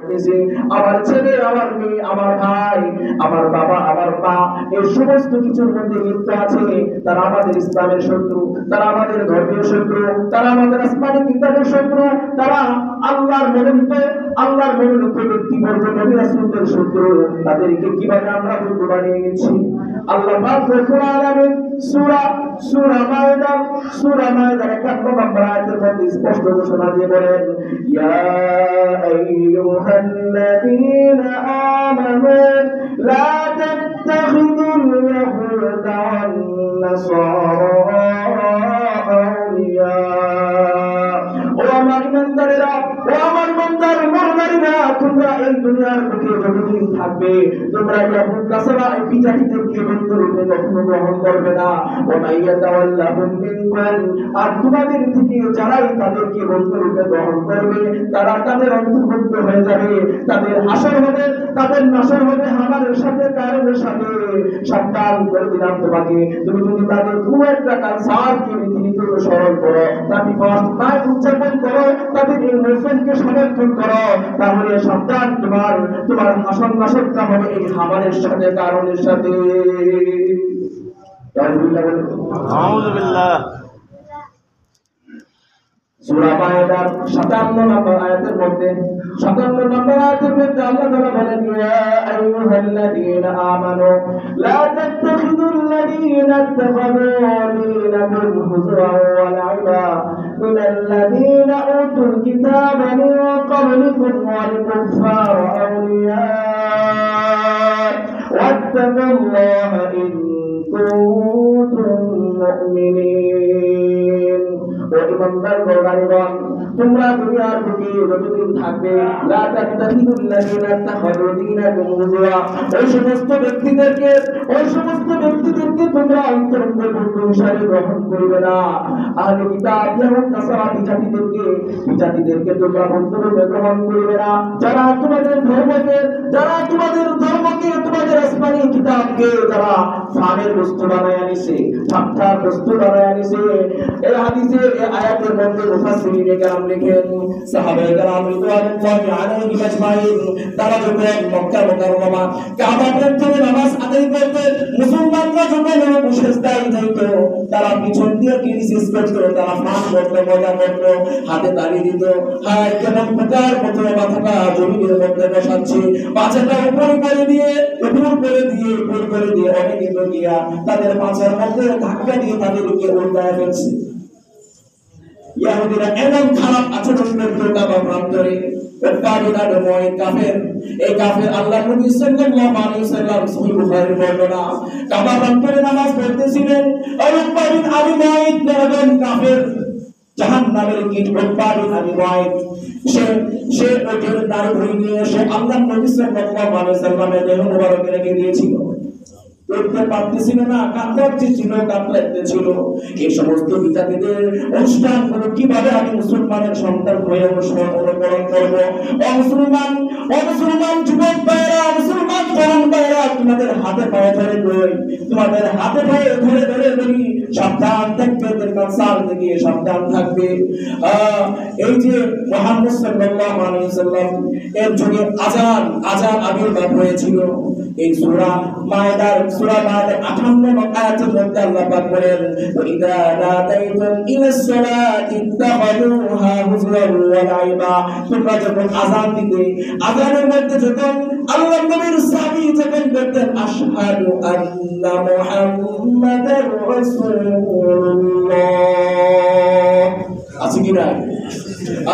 করতেছি, আমার ছেলে, আমার মেয়ে, আমার ভাই, আমার বাবা, আমার মা, এই সমস্ত কিছুর মধ্যে লিপ্ত আছে। তারা আমাদের ইসলামের শত্রু, তারা আমাদের ধর্মীয় শত্রু, তারা আমাদের আসমানি কিতাবের শত্রু, তারা আল্লাহর মনোনীত ব্যক্তিবর্গ নবী রাসূলদের শত্রু। তাদেরকে কিভাবে আমরা বন্ধু বানিয়ে নিচ্ছি? আল্লাহ পাক রব্বুল আলামিন সূরা মায়দা 51 নম্বর আয়াতের মধ্যে স্পষ্ট ঘোষণা দিয়ে বলেন, ইয়া আইয়ুহাল্লাযীনা আমানু লা তাত্তাখিযুল ইয়াহুদা ওয়ান নাসারা আউলিয়া। ও আমার ইমানদারেরা, ও আমার বান্দার মুরগারিরা, তোমরা এই দুনিয়ার বুকে যতদিন থাকবে তোমরা ইয়াহুদ নাসারা এই বিজাতিদেরকে বন্ধু রূপে কখনো গ্রহণ করবে না। ওয়া মাইয়াতাওয়াল্লাহুম মিনকুম, আর তোমাদের থেকে যারাই তাদেরকে বন্ধু রূপে গ্রহণ করবে তারা তাদের অন্তর্ভুক্ত হয়ে যাবে। তাদের হাসর হবে, তাদের নাসর হবে হামারের সাথে, কারণের সাথে। সাবধান করে দিলাম তোমাকে, তুমি যদি তাদের কোনো একটা কালচারকে রীতিনীতি অনুসরণ করো, তাদের মাস উদযাপন করো, তাদের এই মৌসুমকে সমর্থন করো, তাহলে সাবধান, তোমার হাসন নাসরটা হবে এই হামারের সাথে, কারণের সাথে। সূরা মায়দার 57 নম্বর আয়াতের মধ্যে আল্লাহ তাআলা বলেন, ইয়া আইয়ুহাল্লাযীনা আমানু লা তাত্তাখিযুল্লাযীনা ইত্তাখাযু দীনাকুম হুজুওয়ান ওয়া লা'iবা মিনাল্লাযীনা উতুল কিতাবা মিন ক্বাবলিকুম ওয়াল কুফফারা আউলিয়া ওয়াত্তাকুল্লাহা ইন কুনতুম মুমিনিন। ও ইমানদার গোলারীগণ, তোমরা দুনিয়ার বুকে যতদিন থাকবে লা তাত্তাখিযুল্লাযীনা ইত্তাখাযু দীনাকুম হুজুওয়া, ওই সমস্ত ব্যক্তিদেরকে তোমরা অন্তরঙ্গ বন্ধু হিসেবে গ্রহণ করবে না। আহলে কিতাব ইয়াহুদ নাসারা বিজাতিদেরকে তোমরা বন্ধু রূপে গ্রহণ করবে না, যারা তোমাদের ধর্মকে তোমাদের আসমানি কিতাবকে যারা ফানের বস্তু বানায় আনিছে, ঠাট্টার বস্তু বানায় আনিছে। এই হাদিসে এই আয়াতের মধ্যে মুফাসসিরিনে কেরাম লিখেন, সাহাবায়ে কেরাম রিদওয়ানুল্লাহি আলাইহিম আজমাইন, তারা যখন মক্কা মুকাররমা কাবা প্রান্তরে নামাজ আদায় করতেন, মুসলমানরা যখন মুশরিকদের যাইতো, তারা পিছন দিয়ে কিরিসিস করতো, তারা ফান করতো, মজা করতো, হাতে তালি দিত। হায় কেমন প্রকার মতো মাথাটা জমিনের মধ্যে বসাচ্ছে, পাছাটা উপর করে দিয়ে অনেকে তো গিয়া তাদের পাছার মধ্যে ধাক্কা দিয়ে তাদেরকে উল্টায় ফেলছে। ইহুদিরা এমন খারাপ আচরণ করতো কাবা প্রান্তরে। এই কাফের আল্লাহ নবী সাল্লাল্লাহু আলাইহি ওয়াসাল্লাম সহিহ বুখারীর বর্ণনা, কাবা প্রান্তরে নামাজ পড়তেছিলেন, আবু আবি মুআইদ নামের কাফের জাহান্নামের কীট আবি মুআইদ, সে ওদের দাঁড় ধরে নিয়ে এসে আল্লাহ নবী সাল্লাল্লাহু আলাইহি ওয়াসাল্লামের দেহ মোবারকে রেখে দিয়েছিল। করতে পারতেছিল না, কাতরাতে ছিল। এই সমস্ত বিজাতিদের অনুষ্ঠান হলো কিভাবে আমি মুসলমানের সন্তান হয়ে অনুকরণ করব। মুসলমান যুবক ভাইরা, মুসলমান তরুণ ভাইরা, তোমাদের হাতে পায়ে ধরে বলি সাবধান থাকবে, কালচার থেকে সাবধান থাকবে। এই যে মুহাম্মদ সাল্লাল্লাহু আলাইহি ওয়াসাল্লাম এর যুগে আযান আবির্ভাব হয়েছিল। এই সূরা মায়দার 58 নম্বর আয়াতের মধ্যে আল্লাহ পাক বলেন, ওয়াইদা নাদাইতুম ইলাস সালাতি ইত্তাখাযুহা হুজুওয়ান ওয়া লা'iবা, তোমরা যখন আযান দিতে, আযানের মধ্যে যখন আল্লাহর নবীর সাহাবী যখন বলতেন আশহাদু আন্না মুহাম্মাদার রাসূলুল্লাহ, আছে কি না?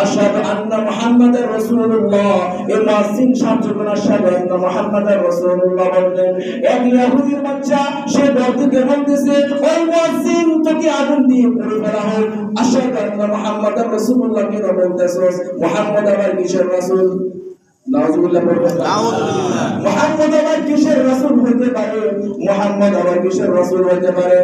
আশহাদু আন্না মুহাম্মাদার রাসূলুল্লাহ, এই মুয়াজ্জিন সাহেব যখন আশহাদু আন্না মুহাম্মাদার রাসূলুল্লাহ বলতেন, এক ইহুদির বাচ্চা সে বলতে বলতেছে, ওই মুয়াজ্জিন তোকে আগুন দিয়ে পুড়ে ফেলা হোক। আশহাদু আন্না মুহাম্মাদার রাসূলুল্লাহ কেন বলতেছস? মুহাম্মদ আবার কিসের রাসূল? নাউযুবিল্লাহ পড়বেন। নাউযুবিল্লাহ। মুহাম্মদ আবার কিসের রাসূল হতে পারে?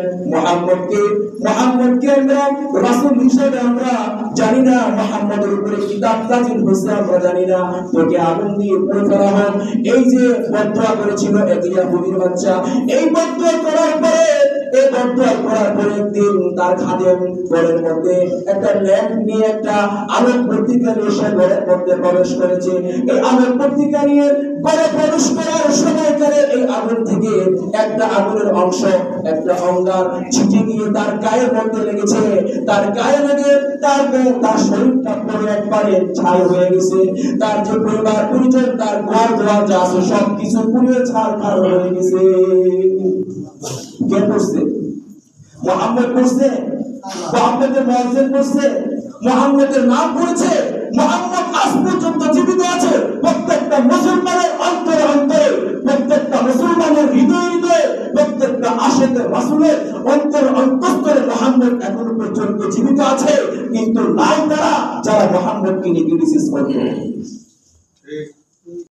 মুহাম্মদকে আমরা রাসূল হিসেবে আমরা জানি না, মুহাম্মদের উপরে কিতাব নাযিল হয়েছে আমরা জানি না, তোকে আগুন দিয়ে পুড়ে ফেলা হোক। এই যে বদদুয়া করেছিল এক ইহুদির বাচ্চা, এই বদদুয়া করার পরে এই বদদোয়া করার পরে একদিন তার খাদেম ঘরের মধ্যে একটা ল্যাম্প নিয়ে একটা আলোক পত্রিকা নিয়ে সে ঘরের মধ্যে প্রবেশ করেছে। এই আলোক পত্রিকা নিয়ে ঘরে প্রবেশ করার সময়কালে এই আগুন থেকে একটা আগুনের অংশ, একটা অঙ্গার ছিটে গিয়ে তার গায়ের মধ্যে লেগেছে। তার গায়ে লেগে তার শরীরটা পুরো একবারে ছাই হয়ে গেছে। তার যে পরিবার পরিজন, তার ঘর দুয়ার যা আছে সবকিছু পুড়ে ছারখার হয়ে গেছে। কে পড়ছে? মুহাম্মদ পড়ছে? মুহাম্মদের মুয়াজ্জিন পড়ছে? মুহাম্মদের নাম পড়েছে? মুহাম্মদ আজ পর্যন্ত জীবিত আছে। প্রত্যেকটা মুসলমানের অন্তরে অন্তরে, প্রত্যেকটা মুসলমানের হৃদয়ে হৃদয়ে, প্রত্যেকটা আশিকের রাসূলের অন্তর অন্তঃস্থলে মুহাম্মদ এখনো পর্যন্ত জীবিত আছে। কিন্তু নাই তারা যারা মুহাম্মদকে নেগেটিভ করত।